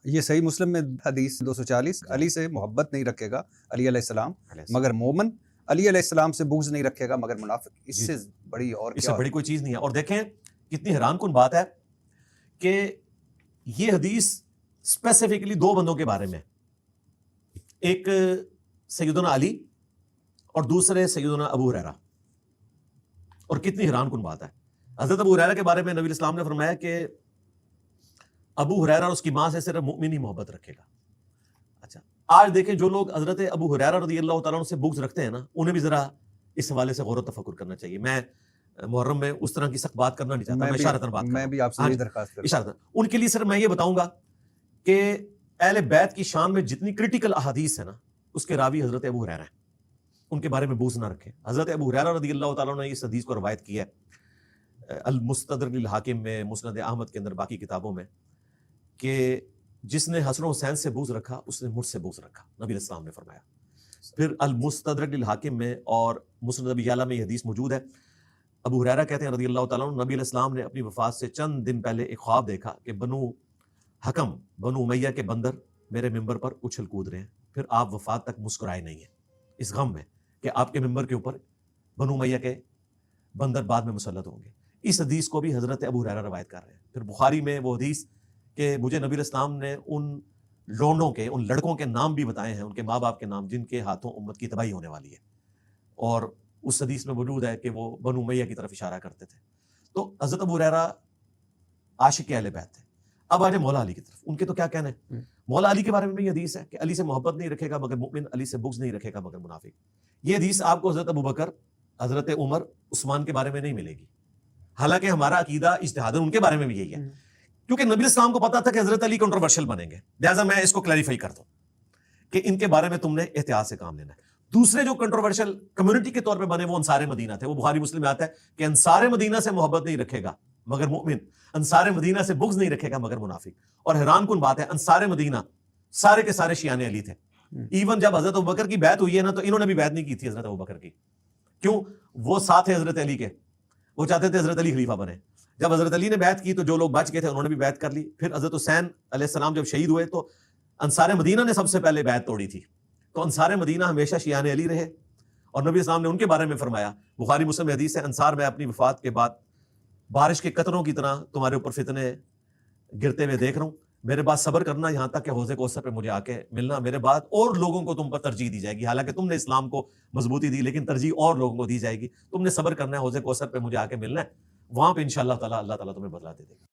یہ صحیح مسلم میں حدیث 240، علی سے محبت نہیں رکھے گا علی علیہ السلام مگر مومن، علی علیہ السلام سے بغض نہیں رکھے گا مگر منافق۔ اس سے بڑی اور اس سے بڑی کوئی چیز نہیں ہے۔ اور دیکھیں کتنی حیران کن بات ہے کہ یہ حدیث اسپیسیفکلی دو بندوں کے بارے میں، ایک سیدنا علی اور دوسرے سیدنا ابو ہریرہ۔ اور کتنی حیران کن بات ہے، حضرت ابو ہریرہ کے بارے میں نبی اسلام نے فرمایا کہ ابو ہریرہ اور اس کی ماں سے صرف مؤمن ہی محبت رکھے گا۔ اچھا، آج دیکھیں جو لوگ حضرت ابو ہریرہ رضی اللہ تعالیٰ عنہ سے بغض رکھتے ہیں نا، انہیں بھی ذرا اس حوالے سے غور و تفکر کرنا چاہیے۔ میں محرم میں اس طرح کی سخت بات کرنا نہیں چاہتا، میں اشارتاً بات کروں، میں بھی آپ سے یہی درخواست کروں، اشارتاً ان کے لیے صرف میں یہ بتاؤں گا کہ اہل بیت کی شان میں جتنی کرٹیکل احادیث ہے نا، اس کے راوی حضرت ابو ہریرہ ہیں، ان کے بارے میں بغض نہ رکھیں۔ حضرت ابو ہریرہ رضی اللہ تعالیٰ عنہ نے اس حدیث کو روایت کی ہے المستدرک للحاکم میں، مسند احمد کے اندر، باقی کتابوں میں، کہ جس نے حسن و حسین سے بغض رکھا اس نے مجھ سے بغض رکھا، نبی السلام نے فرمایا۔ پھر المستدرک للحاکم میں اور مسند ابی یعلا میں یہ حدیث موجود ہے۔ ابو ہریرہ کہتے ہیں رضی اللہ تعالیٰ عنہ، نبی علیہ السلام نے اپنی وفات سے چند دن پہلے ایک خواب دیکھا کہ بنو حکم، بنو امیہ کے بندر میرے ممبر پر اچھل کود رہے ہیں، پھر آپ وفات تک مسکرائے نہیں ہیں، اس غم میں کہ آپ کے ممبر کے اوپر بنو امیہ کے بندر بعد میں مسلط ہوں گے۔ اس حدیث کو بھی حضرت ابو ہریرہ روایت کر رہے ہیں۔ پھر بخاری میں وہ حدیث کہ مجھے نبی علیہ السلام نے ان لونڈوں کے، ان لڑکوں کے نام بھی بتائے ہیں، ان کے ماں باپ کے نام، جن کے ہاتھوں امت کی تباہی ہونے والی ہے، اور اس حدیث میں موجود ہے کہ وہ بنو امیہ کی طرف اشارہ کرتے تھے۔ تو حضرت ابو ہریرہ عاشق اہل بیت تھے۔ اب آجے مولا علی کی طرف، ان کے تو کیا کہنا ہے۔ مولا علی کے بارے میں بھی یہ حدیث ہے کہ علی سے محبت نہیں رکھے گا مگر مؤمن، علی سے بغض نہیں رکھے گا مگر منافق۔ یہ حدیث آپ کو حضرت ابو بکر، حضرت عمر، عثمان کے بارے میں نہیں ملے گی، حالانکہ ہمارا عقیدہ اجتہاداً ان کے بارے میں بھی یہی ہے، کیونکہ نبی السلام کو پتا تھا کہ حضرت علی کنٹروورشل بنیں گے، لہٰذا میں اس کو کلیریفائی کر دوں کہ ان کے بارے میں تم نے احتیاط سے کام لینا ہے۔ دوسرے جو کنٹروورشل کمیونٹی کے طور پہ بنے وہ انصار مدینہ تھے۔ وہ بخاری مسلم میں آتا ہے کہ انصار مدینہ سے محبت نہیں رکھے گا مگر مؤمن، انصار مدینہ سے بغض نہیں رکھے گا مگر منافق۔ اور حیران کن بات ہے، انصار مدینہ سارے کے سارے شیعان علی تھے۔ ایون جب حضرت ابوبکر کی بیعت ہوئی ہے نا، تو انہوں نے بھی بیعت نہیں کی تھی حضرت ابوبکر کی، کیوں؟ وہ ساتھ تھے حضرت علی کے، وہ چاہتے تھے حضرت علی خلیفہ بنے۔ جب حضرت علی نے بیعت کی تو جو لوگ بچ گئے تھے انہوں نے بھی بیعت کر لی۔ پھر حضرت حسین علیہ السلام جب شہید ہوئے تو انصار مدینہ نے سب سے پہلے بیعت توڑی تھی۔ تو انصار مدینہ ہمیشہ شیعان علی رہے، اور نبی اسلام نے ان کے بارے میں فرمایا، بخاری مسلم میں حدیث ہے، انصار میں اپنی وفات کے بعد بارش کے قطروں کی طرح تمہارے اوپر فتنے گرتے ہوئے دیکھ رہا ہوں، میرے بعد صبر کرنا یہاں تک کہ حوض کوثر پہ مجھے آ کے ملنا، میرے بعد اور لوگوں کو تم پر ترجیح دی جائے گی، حالانکہ تم نے اسلام کو مضبوطی دی لیکن ترجیح اور لوگوں کو دی جائے گی، تم نے صبر کرنا ہے، حوض کوثر پہ مجھے آ کے ملنا ہے، وہاں پہ انشاءاللہ تعالیٰ اللہ تعالیٰ تمہیں بدلا دے دے گا۔